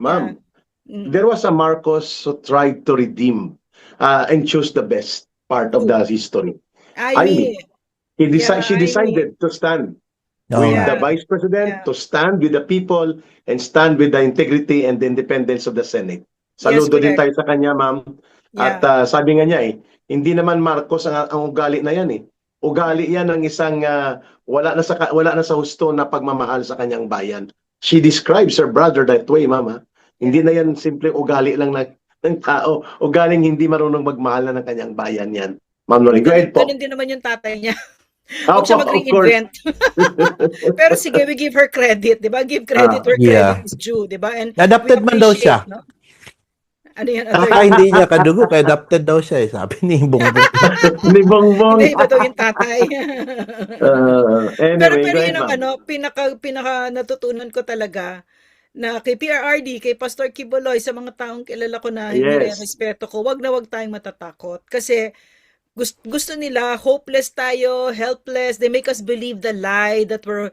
Yeah. Ma'am, there was a Marcos who tried to redeem and choose the best part of Who? the history. Amy. Amy, Yeah, she Amy. decided to stand Oo with nga. the Yeah. Vice President, Yeah. to stand with the people, and stand with the integrity and the independence of the Senate. Yes, Saludo din correct. tayo sa kanya, ma'am. At Yeah. sabi nga niya hindi naman Marcos ang ugali na yan Ugali yan ng isang wala na sa husto na pagmamahal sa kanyang bayan. She describes her brother that way, mama. Hindi Yeah. na yan simple ugali lang ng tao. Ugaling hindi marunong magmahal na ng kanyang bayan yan. Ma'am Noli, go ahead po. Ganun din naman yung tatay niya. Huwag Opo, siya of course. mag-reinvent. Pero sige, we give her credit, 'di ba? Give credit where Yeah. credit is due, 'di ba? And Adopted we man daw appreciate, siya. no? Ano yan, Baka hindi niya kadugo, kaya adopted daw siya sabi ni Bongbong. Ni Bongbong. Hindi, iba daw yung tatay. Anyway, Pero go yun ahead, ang ma'am. pinaka natutunan ko talaga na kay PRRD, kay Pastor Kibuloy, sa mga taong kilala ko na Yes. nire-respeto ko, wag na wag tayong matatakot. Kasi gusto nila, hopeless tayo, helpless. They make us believe the lie that we're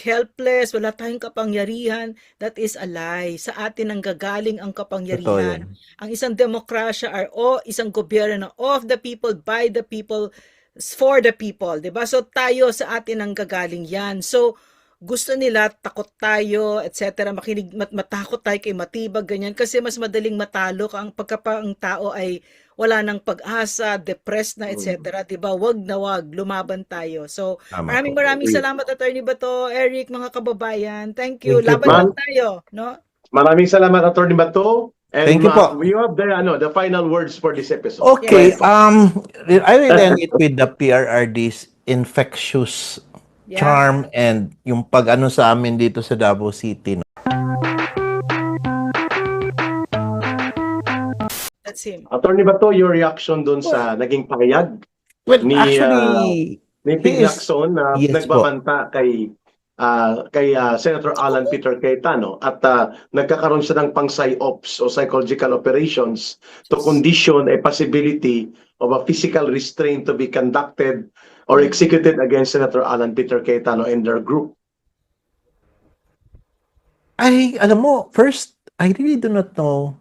helpless, wala tayong kapangyarihan. That is a lie. Sa atin ang gagaling ang Totoo kapangyarihan. yan. Ang isang demokrasya isang gobyerno of the people, by the people, for the people. 'Di ba? So tayo, sa atin ang gagaling yan. So gusto nila takot tayo, etc. Matakot tayo kay matibag, ganyan. Kasi mas madaling matalo pagka ang tao ay wala ng pag-asa, depressed na, etc. Diba? Wag na wag, lumaban tayo. So, Tama po. maraming salamat, Attorney Bato, Eric, mga kababayan. Thank you. Thank you Laban po. lang tayo, no? Maraming salamat, Atty. Bato. And Thank you po. you have the final words for this episode. Okay, Go ahead po. I relate it with the PRRD's infectious Yeah. charm and yung pag-ano sa amin dito sa Davao City. No? That's him. Atty. Bato, your reaction dun sa naging pahayag Well, ni actually, Ping he is- Lacson na yes nagbabanta kay Senator Alan Peter Cayetano at nagkakaroon siya ng pang-psyops o psychological operations to condition a possibility of a physical restraint to be conducted or executed against Senator Alan Peter Cayetano and their group. alam mo, first, I really do not know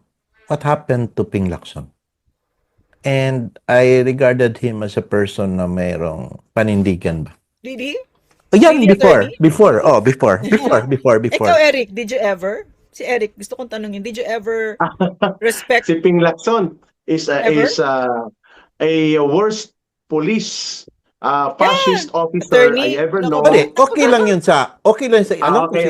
what happened to Ping Lacson. And I regarded him as a person na mayroong panindigan ba. Really? Yan, Really, before. Ikaw, Eric, did you ever? Si Eric, gusto kong tanungin, did you ever respect? Si Ping Lacson is Ever? a worst police fascist officer Attorney, I ever nako, know. Hindi, okay lang yun sa, alam ko Okay, si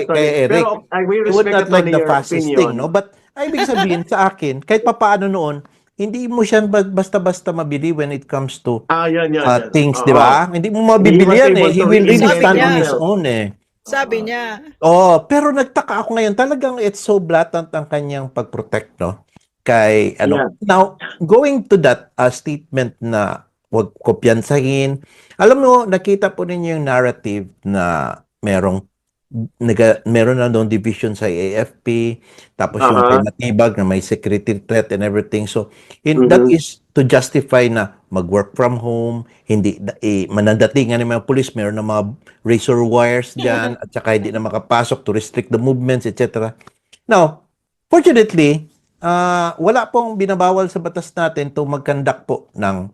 attorney. kay Eric. Pero I will He would respect not like attorney the your fastest opinion. thing, no? But, ibig sabihin sa akin, kahit papaano noon, hindi mo siya basta-basta mabili when it comes to Yan. things, Oo. di ba? Hindi mo mabibili He was yan able eh. He to will really reinvent stand on his himself. own eh. sabi niya. Oh, pero nagtaka ako ngayon, talagang it's so blatant ang kanyang pag-protect, no? Kay, Yeah. Now, going to that statement na wag kopyansahin, alam mo, nakita po ninyo yung narrative na meron na doon division sa AFP, tapos yung kay Matibag na may security threat and everything. So, that is to justify na mag-work from home, hindi, manandatingan ng mga police, meron na mga razor wires dyan, at saka hindi na makapasok to restrict the movements, etc. Now, fortunately, wala pong binabawal sa batas natin to mag-conduct po ng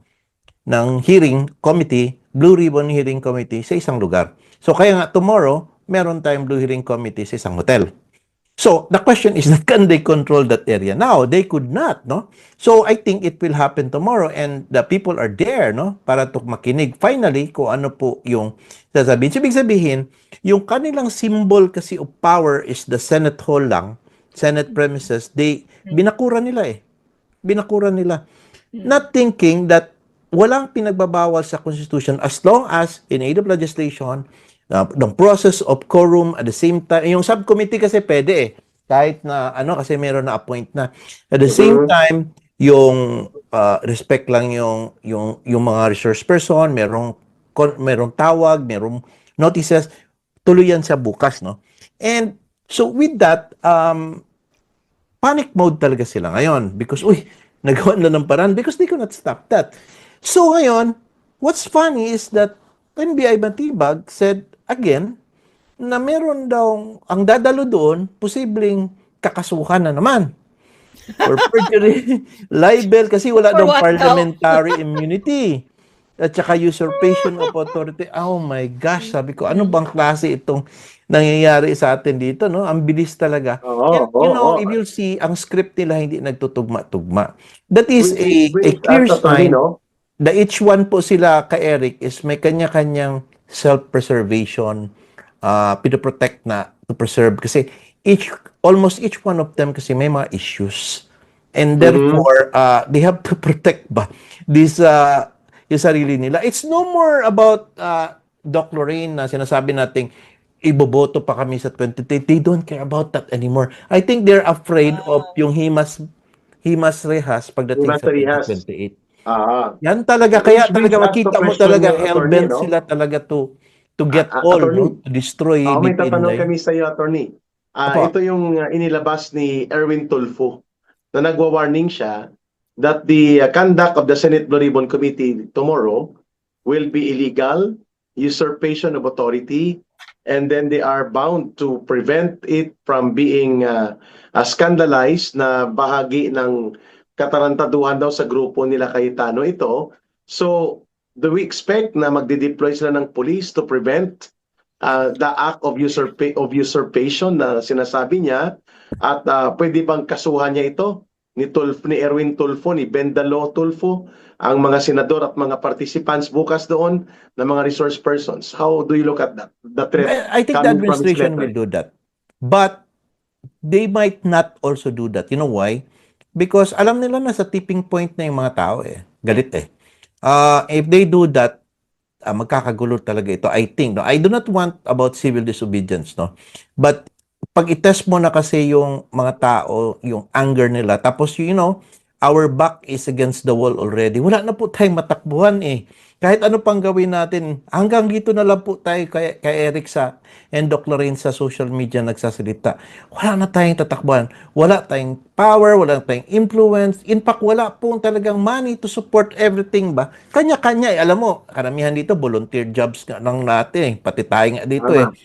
hearing committee, Blue Ribbon Hearing Committee sa isang lugar. So, kaya nga tomorrow, meron tayong Blue Hearing Committee sa isang hotel. So, the question is, can they control that area? Now, they could not, no? So, I think it will happen tomorrow and the people are there, no? Para to makinig. Finally, kung ano po yung sasabihin. Ibig sabihin, yung kanilang symbol kasi of power is the Senate Hall lang, Senate premises, binakura nila eh. Binakura nila. Not thinking that walang pinagbabawal sa Constitution as long as in aid of legislation, the process of quorum at the same time, yung subcommittee kasi pwede eh. Kahit na kasi meron na appoint na. At the same time, yung respect lang yung mga resource person, merong tawag, merong notices, tuloy yan sa bukas, no? And so with that, panic mode talaga sila ngayon because, nagawa na ng paraan because they cannot stop that. So ngayon, what's funny is that NBI Matibag said again na meron daw ang dadalo doon, posibleng kakasuhan na naman for perjury, libel, kasi wala For daw what daw? parliamentary immunity. At saka usurpation of authority. Oh my gosh, sabi ko, ano bang klase itong nangyayari sa atin dito, no? Ang bilis talaga. Oo, And you know, oo. if you'll see, ang script nila hindi nagtutugma-tugma. That is Which a brings clear us, attorney, sign no? na each one po sila ka Eric is may kanya-kanyang self-preservation, pinoprotect na to preserve kasi almost each one of them kasi may mga issues. And Mhm. therefore, they have to protect ba this yung sarili nila. It's no more about Doc Lorraine na sinasabi nating iboboto pa kami sa 2030. They don't care about that anymore. I think they're afraid of yung Himas Rehas Yung pagdating sa nasa rehas. 2028. Ah. Yan talaga, kaya Which brings talaga us to makita mo question talaga you, attorney, hell-bent no? sila talaga to get all, no? Attorney, To destroy may DP tatanong Inday. kami sa iyo, attorney. Apo, Ito yung inilabas ni Erwin Tulfo na nagwa-warning siya that the conduct of the Senate Blue Ribbon Committee tomorrow will be illegal, usurpation of authority, and then they are bound to prevent it from being scandalized na bahagi ng katarantaduhan daw sa grupo nila Cayetano ito. So, do we expect na magde-deploy sila ng police to prevent the act of usurpation na sinasabi niya at pwede bang kasuhan niya ito ni Erwin Tulfo, ni Bendalo Tulfo, ang mga senador at mga participants bukas doon na mga resource persons? How do you look at that? The threat I think the coming from his administration will letter. do that. But they might not also do that. You know why? Because alam nila na sa tipping point na yung mga tao eh. Galit eh. If they do that, magkakagulo talaga ito. I think, no? I do not want about civil disobedience, no? But pag itest mo na kasi yung mga tao, yung anger nila, tapos you know, our back is against the wall already. Wala na po tayong matakbuhan eh. Kahit ano pang gawin natin, hanggang dito na lang po tayo kay Eric sa and Doc Lorraine sa social media nagsasalita. Wala na tayong tatakbuhan. Wala tayong power, wala tayong influence. In fact, wala pong talagang money to support everything ba? Kanya-kanya eh. Alam mo, karamihan dito, volunteer jobs nga lang natin eh. Pati tayo nga dito eh. Tama.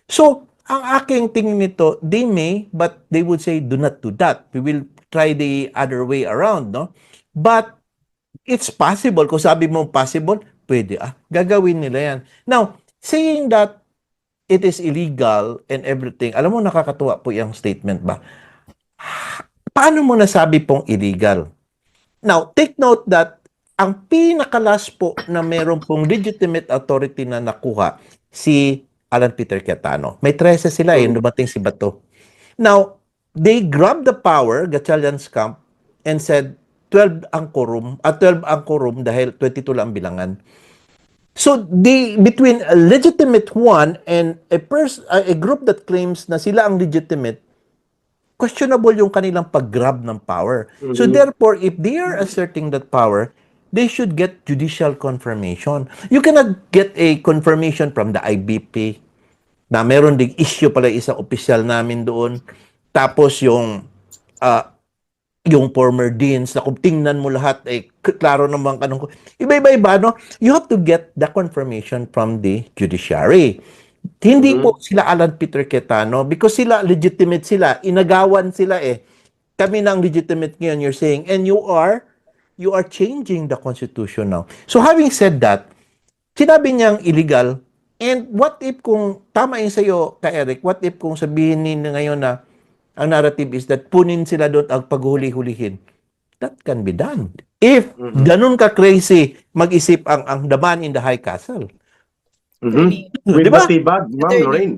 So, ang aking tingin nito, they may, but they would say, do not do that. We will try the other way around, no? But, it's possible. Kung sabi mo possible, pwede gagawin nila yan. Now, saying that it is illegal and everything, alam mo, nakakatuwa po yung statement ba? Paano mo nasabi pong illegal? Now, take note that ang pinakalas po na meron pong legitimate authority na nakuha, si Alan Peter Cayetano. May 13 sila dumating si Bato. Now, they grabbed the power, Gatchalian's camp, and said, 12 ang quorum, 12 ang quorum dahil 22 lang ang bilangan. So, between a legitimate one and a group that claims na sila ang legitimate, questionable yung kanilang pag-grab ng power. So therefore, if they are asserting that power, they should get judicial confirmation. You cannot get a confirmation from the IBP na meron ding issue pala isang opisyal namin doon. Tapos yung former deans na kung tingnan mo lahat ay klaro naman kanong iba-iba, no? You have to get the confirmation from the judiciary. Hindi po sila Alan Peter Cayetano because sila legitimate sila, inagawan sila eh. Kami na ang legitimate ngayon, you're saying, and you are changing the constitution now. So having said that, sinabi niyang illegal, and what if kung tama yun sa'yo, ka Eric, what if kung sabihin nila ngayon na ang narrative is that punin sila doon ang paghuli-hulihin? That can be done. If ganun ka crazy mag-isip ang the man in the high castle. Attorney. With Diba? Matibag, Ma'am Attorney. Lorraine.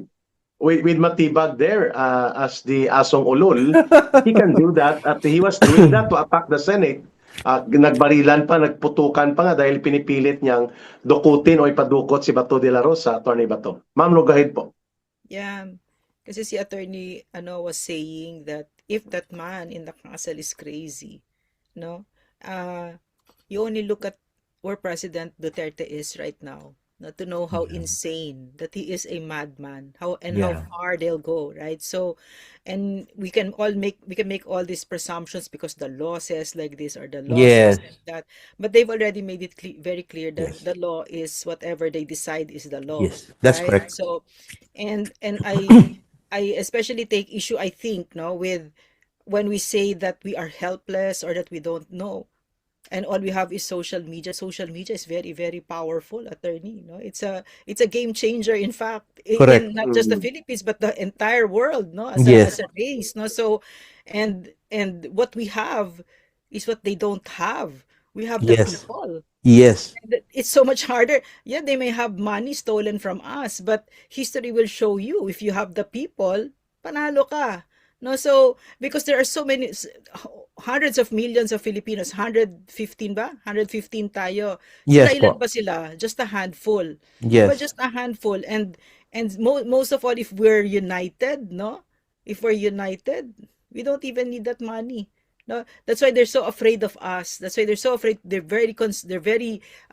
With Matibag there as the asong ulol, he can do that. At he was doing that to attack the Senate. Nagbarilan pa, nagputukan pa nga dahil pinipilit niyang dukutin o ipadukot si Bato de la Rosa, Attorney Bato. Ma'am, go ahead po. Yeah. Kasi si attorney was saying that if that man in the castle is crazy, no? You only look at where President Duterte is right now, no, to know how insane that he is a madman, how far they'll go, right? So, and we can make all these presumptions because the law says like this or the law says like that, but they've already made it very clear that the law is whatever they decide is the law. Yes, that's right? correct. So, and I especially take issue, I think, no, with when we say that we are helpless or that we don't know, and all we have is social media. Social media is very, very powerful, attorney. No, it's a game changer. In fact, in Correct. not just the Mm. Philippines but the entire world. No, as Yes. a race. No, so and what we have is what they don't have. We have the Yes. people. Yes. It's so much harder. Yeah, they may have money stolen from us, but history will show you if you have the people, panalo ka. No, so because there are so many hundreds of millions of Filipinos, 115 ba? 115 tayo. Sila Yes ilan po. ba sila? Just a handful. 'Di ba, Yes. just a handful, and most of all, if we're united, no? If we're united, we don't even need that money. No, that's why they're so afraid of us. That's why they're so afraid. They're very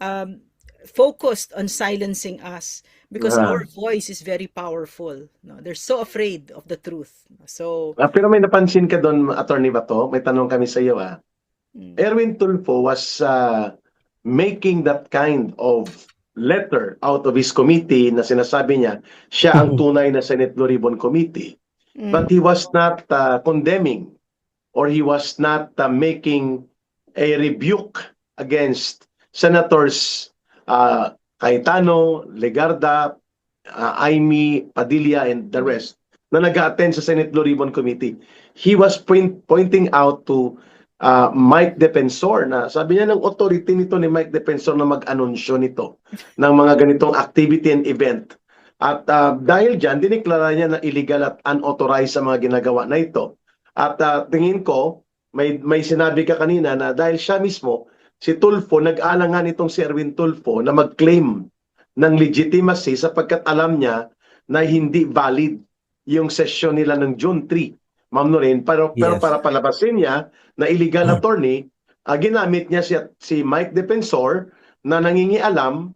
um, focused on silencing us because our Ah. voice is very powerful. No, they're so afraid of the truth. So, Pero may napansin ka doon, Attorney Bato, may tanong kami sa iyo. mm, Erwin Tulfo was making that kind of letter out of his committee na sinasabi niya siya ang tunay na Senate Blue Ribbon Committee. But mm, he was not condemning, or he was not making a rebuke against Senators Cayetano, Legarda, Amy, Padilla, and the mm, rest na nag-attend sa Senate Blue Ribbon Committee. He was pointing out to Mike Defensor na sabi niya ng authority nito ni Mike Defensor na mag-anunsyo nito ng mga ganitong activity and event. At dahil dyan, diniklara niya na illegal at unauthorized sa mga ginagawa na ito. At tingin ko, may sinabi ka kanina na dahil siya mismo, si Tulfo, nag-alangan itong si Erwin Tulfo na mag-claim ng legitimacy sapagkat alam niya na hindi valid yung session nila ng June 3, Ma'am Noreen. Pero Yes. para palabasin niya na illegal attorney, ginamit niya si Mike Defensor na nangingialam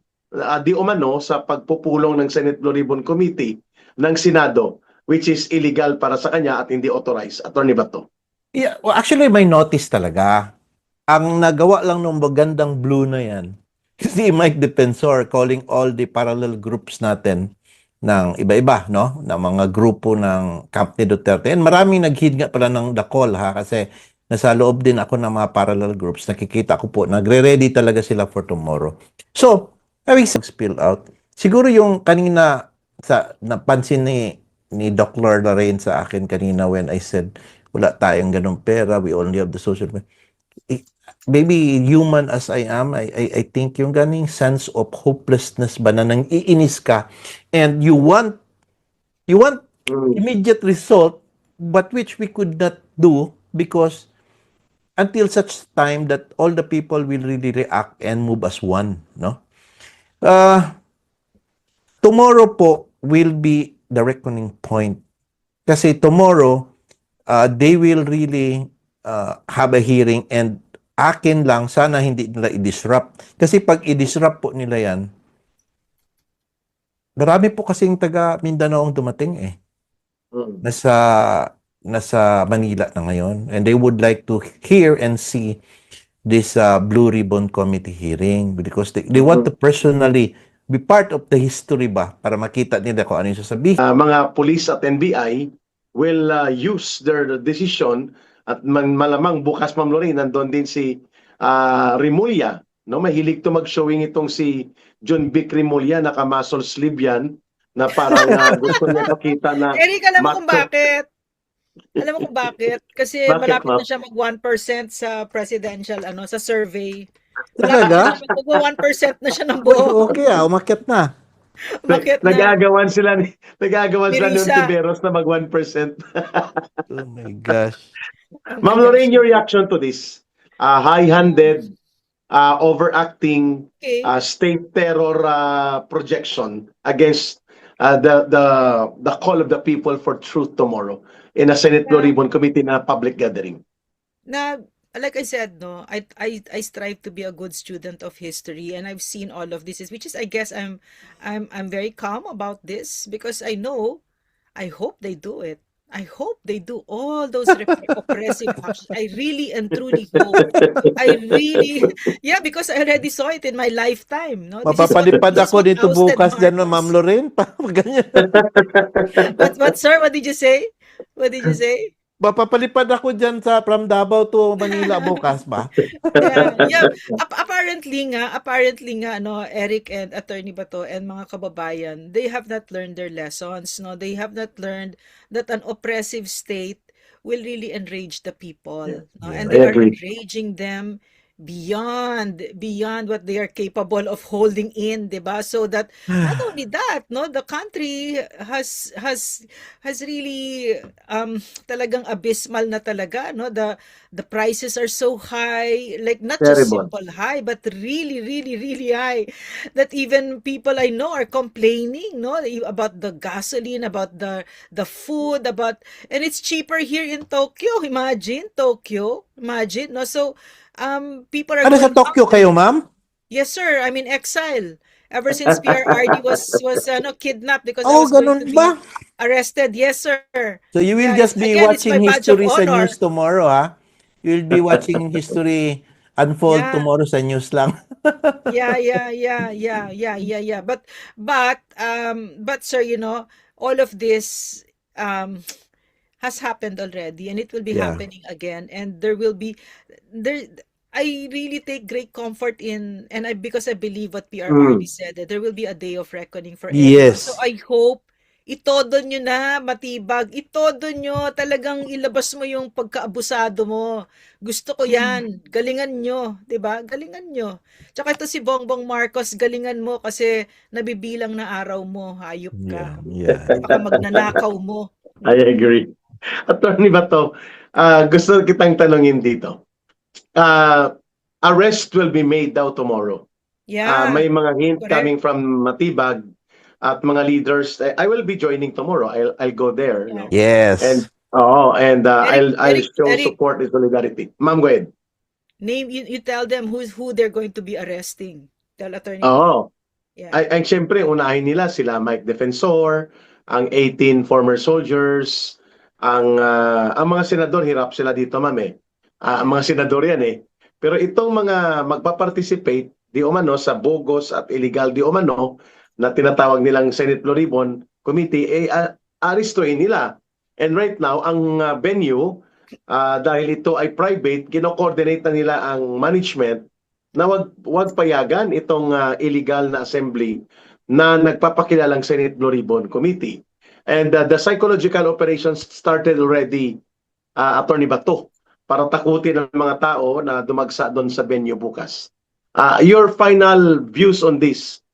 di umano sa pagpupulong ng Senate Blue Ribbon Committee ng Senado, which is illegal para sa kanya at hindi authorized. Attorney Bato. Yeah, well, actually may notice talaga. Ang nagawa lang ng magandang blue na yan, si Mike Defensor calling all the parallel groups natin ng iba-iba, no? Na mga grupo ng Camp ni Duterte. And maraming nag-heed nga pala ng the call, ha? Kasi nasa loob din ako ng mga parallel groups. Nakikita ko po, nagre-ready talaga sila for tomorrow. So, having spill out, siguro yung kanina, napansin ni Doc Lorraine sa akin kanina when I said, wala tayong ganong pera, we only have the social media. Maybe human as I am, I think yung ganing sense of hopelessness ba na nang iinis ka and you want immediate result but which we could not do because until such time that all the people will really react and move as one, no? Tomorrow po will be the reckoning point. Kasi tomorrow, they will really have a hearing and akin lang, sana hindi nila i-disrupt. Kasi pag i-disrupt po nila yan, marami po kasing taga Mindanao ang dumating eh. Nasa Manila na ngayon. And they would like to hear and see this Blue Ribbon Committee hearing because they want to personally be part of the history ba para makita nila kung ano yung sasabihin. Mga police at NBI will use their decision at malamang bukas, Ma'am Lorraine, nandun din si Remulla. No? Mahilig to mag-showing itong si John Vic Remulla, naka-muscle sleeve yan, na parang gusto niya makita na Eric, alam mo kung macho. bakit? Alam mo kung bakit? Kasi Bakit, malapit ma'am? na siya mag 1% sa presidential, sa survey. Talaga? Malapit na siya mag 1% na siya ng buo. Okay umakyat na. Bakit na? Nagagawan sila ni Mirisa. Ontiveros na mag 1%. Oh my gosh. Ma'am Lorraine, your reaction to this? High-handed, overacting, Okay. state terror projection against the call of the people for truth tomorrow in a Senate Blue Ribbon Committee na public gathering. Na like I said, no, I strive to be a good student of history, and I've seen all of this, which is, I guess, I'm very calm about this because I know, I hope they do it. I hope they do all those oppressive actions. I really and truly hope. I really, yeah, because I already saw it in my lifetime. No, Mapapalipad this is ako what dito ousted bukas dyan, Ma'am Marcos. Lorraine. Ganyan. What, sir? What did you say? What did you say? Mapapalipad ako dyan from Davao to Manila bukas ba? Yeah, yeah. Apparently nga, no, Eric and Attorney Bato and mga kababayan, they have not learned their lessons, no. They have not learned that an oppressive state will really enrage the people, no, and Yeah. they I are agree. enraging them beyond what they are capable of holding in, 'di ba? So that not only that, no, the country has really talagang abysmal na talaga, no, the prices are so high, like not just Terrible. simple high, but really, really, really high, that even people I know are complaining, no, about the gasoline, about the food, and it's cheaper here in Tokyo. Imagine, no. So people are Ano, sa going Tokyo kayo, hungry. ma'am? Yes, sir. I'm in exile. Ever since PRRD was kidnapped because I Oh, was going to ganun be ba? arrested. Yes, sir. So you will Yeah, just be again, it's my watching badge of history sa news honor. tomorrow, ha? You'll be watching history unfold Yeah. tomorrow sa news lang. Yeah. But sir, all of this um has happened already, and it will be Yeah. happening again, and there I really take great comfort in, and because I believe what PRRD Mm. said, that there will be a day of reckoning for everyone. So Yes. I hope itodo nyo na, Matibag, itodo nyo, talagang ilabas mo yung pagkaabusado mo. Gusto ko yan, galingan nyo, 'di ba? Galingan nyo. Tsaka ito si Bongbong Marcos, galingan mo kasi nabibilang na araw mo, hayop ka. Yeah. Baka magnanakaw mo. I agree. Attorney Bato, gusto kitang tanungin dito. Arrest will be made daw tomorrow. Yeah, May mga hint correct. coming from Matibag at mga leaders. I will be joining tomorrow. I'll go there, Yeah. no. And Yes. I'll show Eric, support and solidarity. Ma'am, go ahead. you tell them who they're going to be arresting. Tell Attorney Bato. Oo. Yeah. Ay siyempre unahin nila sila Mike Defensor, ang 18 former soldiers, ang mga senador hirap sila dito, ma'am eh. Ang mga senador yan eh. Pero itong mga magpa-participate di umano sa bogus at illegal di umano na tinatawag nilang Senate Blue Ribbon Committee aristuhin nila. And right now ang venue dahil ito ay private, kino-coordinate na nila ang management na wag payagan itong illegal na assembly na nagpapakilalang Senate Blue Ribbon Committee. And the psychological operations started already, Attorney Bato, para takutin ang mga tao na dumagsa doon sa venue bukas. Your final views on this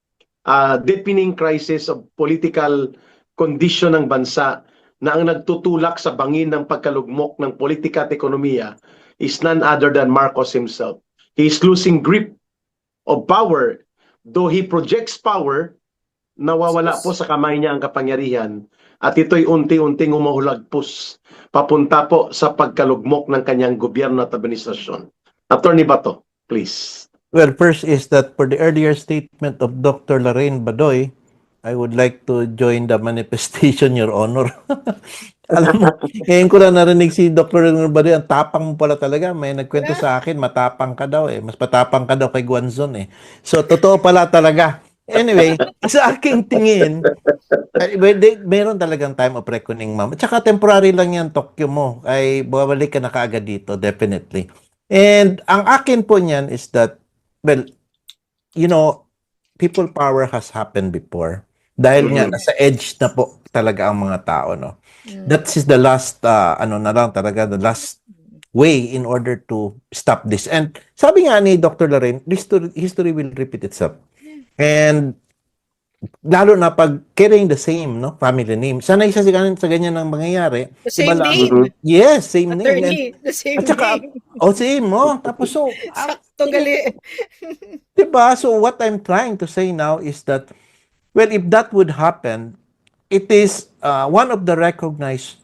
deepening crisis of political condition ng bansa na ang nagtutulak sa bangin ng pagkalugmok ng politika at ekonomiya is none other than Marcos himself. He is losing grip of power. Though he projects power, nawawala po sa kamay niya ang kapangyarihan at ito'y unti-unting humahulagpos papunta po sa pagkalugmok ng kanyang gobyerno at administrasyon. Attorney Bato, please. Well, first is that for the earlier statement of Dr. Lorraine Badoy, I would like to join the manifestation, Your Honor. Alam mo, ngayon ko lang narinig si Dr. Lorraine Badoy, ang tapang mo pala talaga. May nagkwento sa akin, matapang ka daw eh. Mas matapang ka daw kay Guanzon eh. So, totoo pala talaga. Anyway, sa aking tingin, meron talagang time of reckoning, ma'am. At saka temporary lang yan, Tokyo mo. Ay, babalik ka na kaagad dito, definitely. And ang akin po niyan is that, well, people power has happened before. Dahil nga, nasa edge na po talaga ang mga tao, no? That is the last, the last way in order to stop this. And sabi nga ni Dr. Lorraine, history will repeat itself. And lalo na pag carrying the same family name. Sanay siya sa ganyan ng mangyayari. The same name. Yes, same name. Attorney, the same At saka, name. same, no? Tapos Sakto gali. diba? So what I'm trying to say now is that, well, if that would happen, it is one of the recognized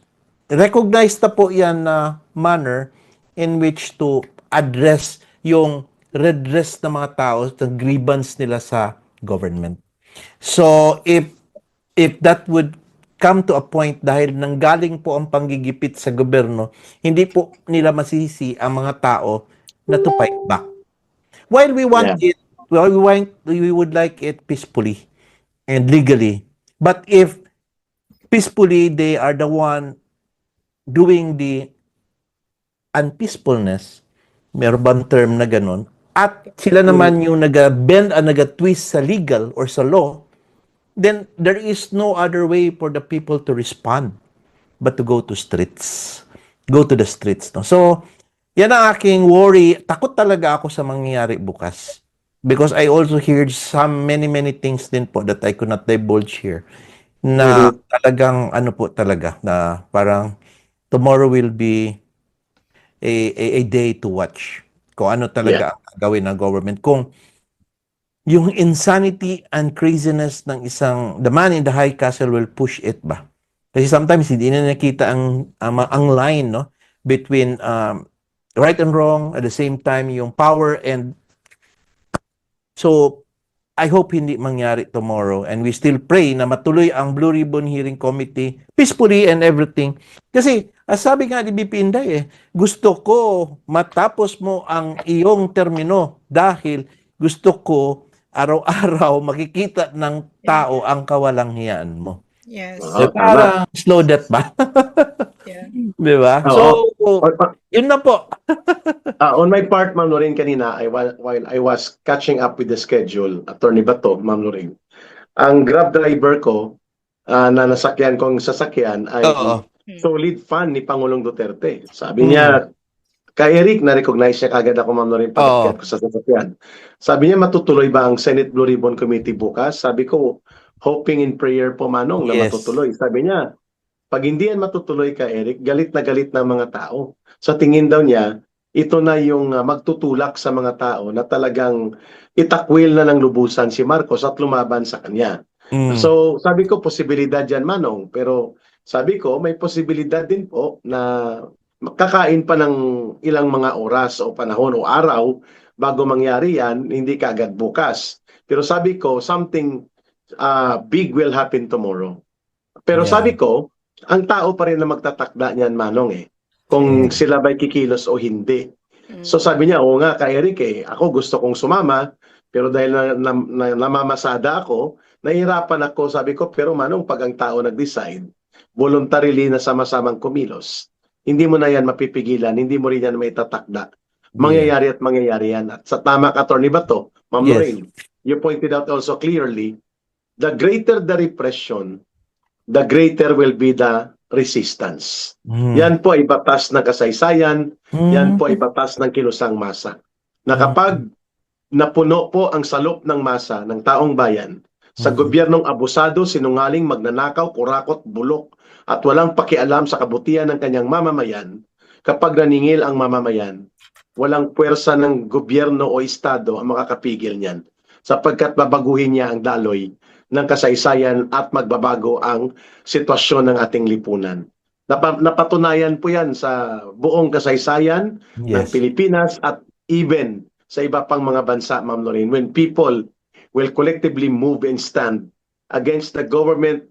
na po yan na manner in which to address yung redress ng mga tao, the grievance nila sa government. So if that would come to a point dahil nanggaling po ang panggigipit sa gobyerno, hindi po nila masisi ang mga tao na to fight back. While we want Yeah. it, we would like it peacefully and legally. But if peacefully they are the one doing the unpeacefulness, meron bang term na ganun? At sila naman yung nag-bend and nag-twist sa legal or sa law, then there is no other way for the people to respond but to go to streets. Go to the streets. No? So, yan ang aking worry. Takot talaga ako sa mangyayari bukas. Because I also heard many things din po that I could not divulge here. Na talagang, ano po talaga, na parang tomorrow will be a day to watch. Kung ano talaga ang gawin ng government. Kung yung insanity and craziness ng the man in the high castle will push it ba? Kasi sometimes hindi na nakita ang line, no, between right and wrong, at the same time yung power. And so I hope hindi mangyari tomorrow, and we still pray na matuloy ang Blue Ribbon Hearing Committee peacefully and everything. Kasi sabi nga ni BP Inday, gusto ko matapos mo ang iyong termino dahil gusto ko araw-araw makikita ng tao ang kawalanghiyaan mo. Yes. Oo, Parang slow death ba? Yeah. Di ba? Oo. So, yun na po. On my part, Ma'am Lorraine, kanina, while I was catching up with the schedule, Attorney Bato, Ma'am Lorraine, ang Grab driver ko na nasakyan kong sasakyan ay Oo. solid fan ni Pangulong Duterte. Sabi niya, kay Eric, na-recognize niya kagad ako, Ma'am Lorraine, pag-akyat ko sa sasakyan. Sabi niya, matutuloy ba ang Senate Blue Ribbon Committee bukas? Sabi ko, hoping in prayer po, Manong, na Yes. matutuloy. Sabi niya, pag hindi yan matutuloy ka, Eric, galit na galit na mga tao. Sa tingin daw niya, ito na yung magtutulak sa mga tao na talagang itakwil na ng lubusan si Marcos at lumaban sa kanya. So, sabi ko, posibilidad yan, Manong. Pero sabi ko, may posibilidad din po na kakain pa ng ilang mga oras o panahon o araw bago mangyari yan, hindi kaagad bukas. Pero sabi ko, something big will happen tomorrow. Pero Yeah. sabi ko, ang tao pa rin na magtatakda niyan, Manong, kung sila ba'y kikilos o hindi. So sabi niya, oo nga, kay Eric, ako gusto kong sumama, pero dahil namamasada ako, nahihirapan ako, sabi ko, pero Manong, pag ang tao nag-decide, voluntarily na sama-samang kumilos, hindi mo na yan mapipigilan, hindi mo rin yan may tatakda. Mangyayari at mangyayari yan. At sa tama ka, Atty. Bato, Ma'am Yes. Lorraine, you pointed out also clearly, the greater the repression, the greater will be the resistance. Yan po ay batas ng kasaysayan, yan po ay batas ng kilusang masa. Na kapag napuno po ang salop ng masa ng taong bayan sa gobyernong abusado, sinungaling, magnanakaw, kurakot, bulok, at walang pakialam sa kabutihan ng kanyang mamamayan, kapag naningil ang mamamayan, walang puwersa ng gobyerno o estado ang makakapigil niyan, sapagkat babaguhin niya ang daloy ng kasaysayan at magbabago ang sitwasyon ng ating lipunan. Napatunayan po yan sa buong kasaysayan ng Yes. Pilipinas at even sa iba pang mga bansa, Ma'am Lorraine, when people will collectively move and stand against the government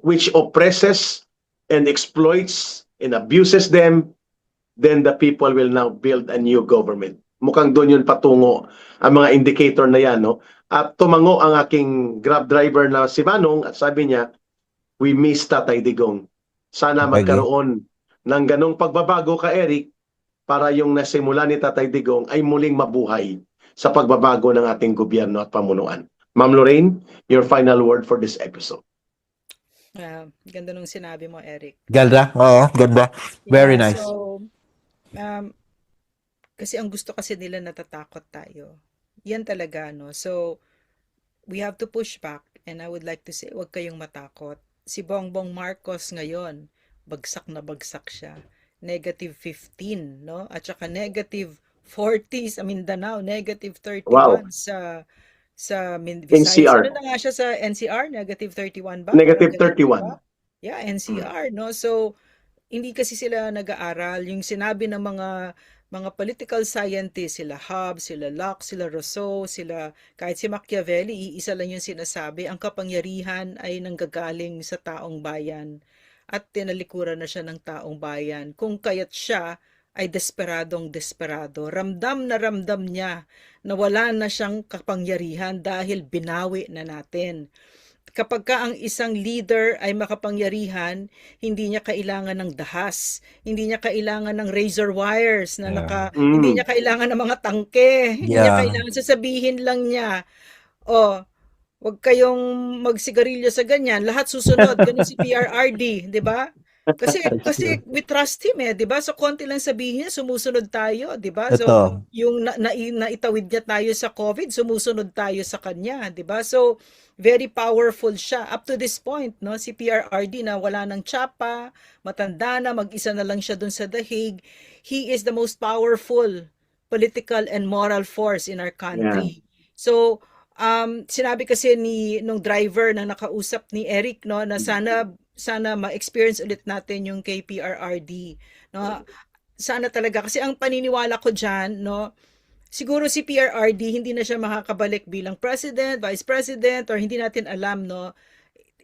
which oppresses and exploits and abuses them, then the people will now build a new government. Mukhang doon yun patungo ang mga indicator na yan, no? At tumango ang aking Grab driver na si Manong at sabi niya, we miss Tatay Digong. Sana magkaroon ng ganong pagbabago ka, Eric, para yung nasimula ni Tatay Digong ay muling mabuhay sa pagbabago ng ating gobyerno at pamunuan. Ma'am Lorraine, your final word for this episode. Ganda nung sinabi mo, Eric. Ganda? Oo, ganda. Very Yeah, nice. So, kasi ang gusto kasi nila natatakot tayo. Yan talaga, no? So, we have to push back, and I would like to say, huwag kayong matakot. Si Bongbong Marcos ngayon, bagsak na bagsak siya. -15, no? At saka -40 sa Mindanao, -31 sa Visayas. NCR. Ano na nga siya sa NCR? -31 ba? -31. Ba? Yeah, NCR, no? So, hindi kasi sila nag-aaral. Yung sinabi ng mga mga political scientists, sila Hobbes, sila Locke, sila Rousseau, sila kahit si Machiavelli, iisa lang yung sinasabi, ang kapangyarihan ay nanggagaling sa taong bayan at tinalikuran na siya ng taong bayan. Kung kaya't siya ay desperadong desperado. Ramdam na ramdam niya na wala na siyang kapangyarihan dahil binawi na natin. Kapag ka ang isang leader ay makapangyarihan, hindi niya kailangan ng dahas, hindi niya kailangan ng razor wires na hindi niya kailangan ng mga tangke, hindi niya Yeah. kailangan sasabihin lang niya, oh, wag kayong magsigarilyo sa ganyan, lahat susunod, ganun si PRRD, 'di ba? Kasi we trust him 'di ba? So konti lang sabihin niya, sumusunod tayo, 'di ba? So Ito. yung naitawid niya tayo sa COVID, sumusunod tayo sa kanya, 'di ba? So very powerful siya up to this point, no? Si PRRD na wala ng tsapa, matanda na, mag-isa na lang siya dun sa The Hague. He is the most powerful political and moral force in our country. So sinabi kasi nung driver na nakausap ni Eric, no, na sana ma-experience ulit natin yung kay PRRD, no? Sana talaga kasi ang paniniwala ko diyan, no, siguro si PRRD hindi na siya makakabalik bilang president, vice president, or hindi natin alam, no,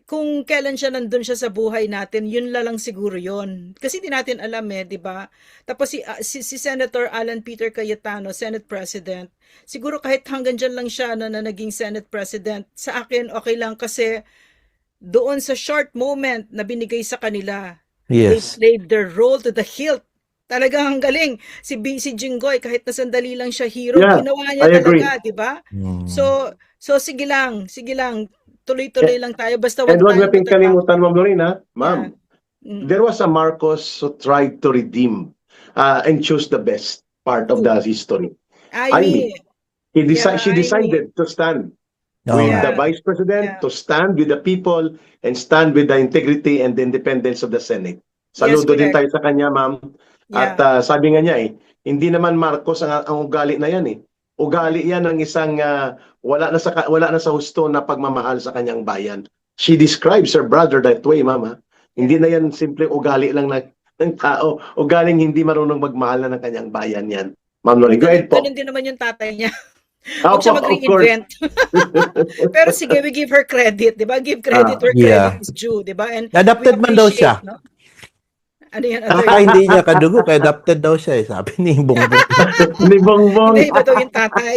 kung kailan siya nandun siya sa buhay natin, yun lang siguro yun. Kasi hindi natin alam 'di ba? Tapos si Senator Alan Peter Cayetano, Senate President, siguro kahit hanggang dyan lang siya na naging Senate President, sa akin okay lang kasi doon sa short moment na binigay sa kanila, they Yes. played their role to the hilt. Talagang ang galing. Si Jinggoy, kahit na sandali lang siya hero, Yeah, ginawa niya I agree. talaga, di ba? Mm. So sige lang, tuloy-tuloy lang tayo, basta And wag huwag tayong natin matatakot. kalimutan, Ma'am Lorena, Ma'am, Mm. there was a Marcos who tried to redeem and choose the best part of the history. Amy, She Amy. decided to stand Oo with nga. the Vice President, Yeah. to stand with the people, and stand with the integrity and the independence of the Senate. Yes, Saludo din correct. tayo sa kanya, Ma'am. Yeah. At sabi nga niya hindi naman Marcos ang ugali na yan Ugali yan ng isang wala na sa husto na pagmamahal sa kanyang bayan. She describes her brother that way, Mama. Hindi na yan simple ugali lang ng tao. Ugaling hindi marunong magmahal na ng kanyang bayan yan. Ma'am Lorraine, go ahead po. Ganun din naman yung tatay niya. Opo, Huwag siya of course. mag-reinvent. Pero sige, we give her credit, di ba? Give credit where Yeah. credit is due, di ba? And Adopted we man daw siya. appreciate, no? Ano yan? Saka hindi niya kadugo, kaya adopted daw siya sabi ni Bongbong. Ni Bongbong. Hindi, iba daw yung tatay.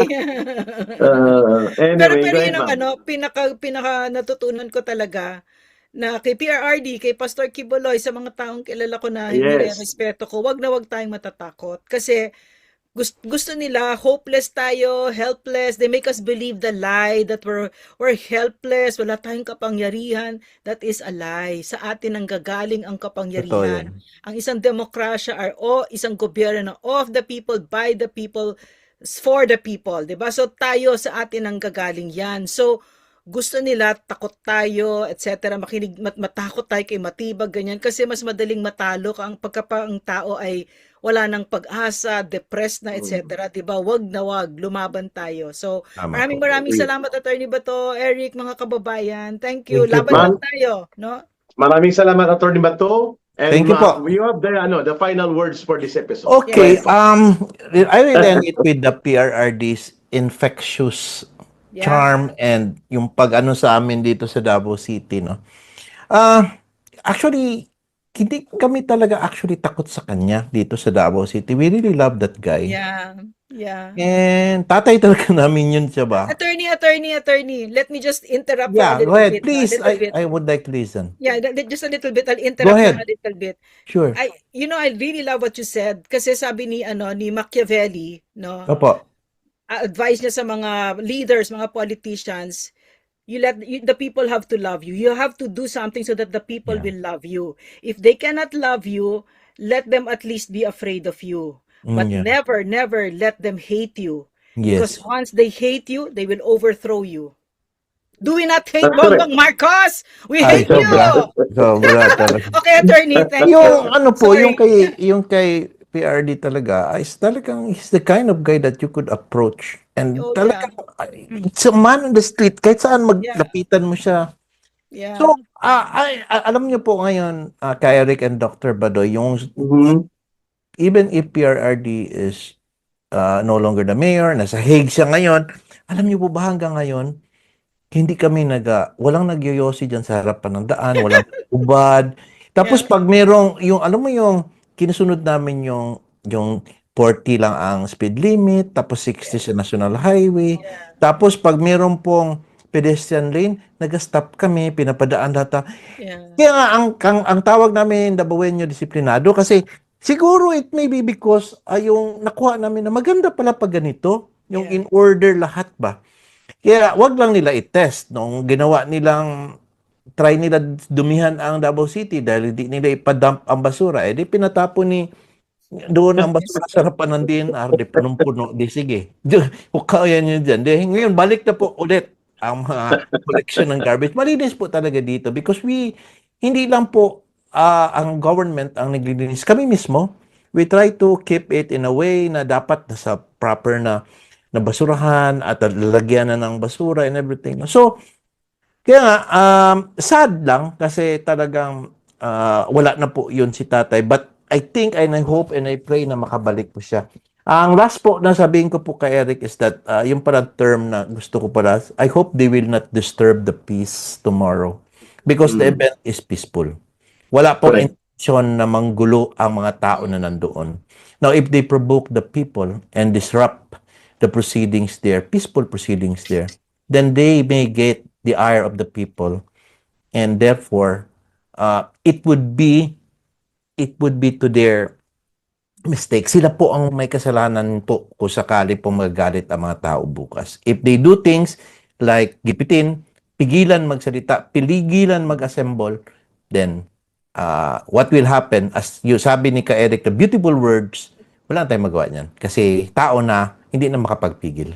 Anyway, pero go yun ahead, ang ma'am. pinaka natutunan ko talaga na kay PRRD, kay Pastor Kibuloy, sa mga taong kilala ko na Yes. respeto ko, wag na wag tayong matatakot. Kasi gusto nila, hopeless tayo, helpless. They make us believe the lie that we're helpless, wala tayong kapangyarihan. That is a lie. Sa atin ang gagaling ang Totoo kapangyarihan. yan. Ang isang demokrasya isang gobyerno of the people, by the people, for the people. 'Di ba? So tayo, sa atin ang gagaling yan. So gusto nila takot tayo, etc. Matakot tayo kay Matibag, ganyan. Kasi mas madaling matalo pagka ang tao ay wala ng pag-asa, depressed na, etc. Diba? Wag na wag, lumaban tayo. So, Tama po. maraming salamat, Attorney Bato, Eric, mga kababayan. Thank you. Thank you Laban po. lang tayo, no? Maraming salamat, Atty. Bato. And Thank you po. you have the final words for this episode. Okay, Go ahead po. I will end it with the PRRD's infectious Yeah. charm and yung pag-ano sa amin dito sa Davao City, no? Actually, hindi kami talaga actually takot sa kanya dito sa Davao City. We really love that guy. Yeah. Yeah. And tatay talaga namin yun siya ba? Attorney, let me just interrupt Yeah, for a go little ahead. bit. Please, A little bit. I would like to listen. Yeah, just a little bit. I'll Go interrupt ahead. you a little bit. Sure. I really love what you said kasi sabi ni Machiavelli, no? Opo. Advice niya sa mga leaders, mga politicians, the people have to love you. You have to do something so that the people Yeah. will love you. If they cannot love you, let them at least be afraid of you. But Yeah. never let them hate you. Yes. Because once they hate you, they will overthrow you. Do we not hate That's correct. Bongbong Marcos? We Ay, hate you! Sobra talaga. Okay, attorney, thank you. Yung ano po, Sorry. yung kay PRD talaga, is talagang he's the kind of guy that you could approach. And Oh, talagang, it's a man on the street, kahit saan Yeah. maglapitan mo siya. Yeah. So, alam niyo po ngayon, kay Eric and Dr. Badoy, yung Mhm. even if PRRD is no longer the mayor, nasa Hague siya ngayon, alam niyo po ba hanggang ngayon, hindi kami walang nagyoyosi dyan sa harapan ng daan, walang ubad. Tapos Yeah. pag merong, alam mo yung, kinusunod namin yung 40 lang ang speed limit, tapos 60 sa National Highway. Tapos pag meron pong pedestrian lane, nag-stop kami, pinapadaan lahat. Yeah. Kaya nga, ang tawag namin Dabawenyo disiplinado kasi siguro it may be because yung nakuha namin na maganda pala pag ganito, yung Yeah. in order lahat ba. Kaya wag lang nila i-test nung ginawa nilang try nila dumihan ang Davao City dahil hindi nila ipadump ang basura. Eh di pinatapon ni doon ang basura sa harapan ng DNR, di punong-puno. Di sige. Hukayan nyo dyan. Di, ngayon, balik na po ulit ang mga collection ng garbage. Malinis po talaga dito because hindi lang po ang government ang naglilinis. Kami mismo, we try to keep it in a way na dapat nasa proper na basurahan at lalagyan na ng basura and everything. So, kaya nga, sad lang kasi talagang wala na po yun si tatay. But I think and I hope and I pray na makabalik po siya. Ang last po na sabihin ko po kay Eric is that yung parang term na gusto ko pala, I hope they will not disturb the peace tomorrow because the event is peaceful. Wala pong Correct. intensyon na manggulo ang mga tao na nandoon. Now, if they provoke the people and disrupt the proceedings there, peaceful proceedings there, then they may get the ire of the people and therefore it would be to their mistake. Sila po ang may kasalanan po kung sakali po magagalit ang mga tao bukas. If they do things like gipitin, pigilan magsalita, piligilan mag-assemble, then what will happen, as you sabi ni Ka Eric, the beautiful words, wala tayong magawa niyan. Kasi tao na, hindi na makapagpigil.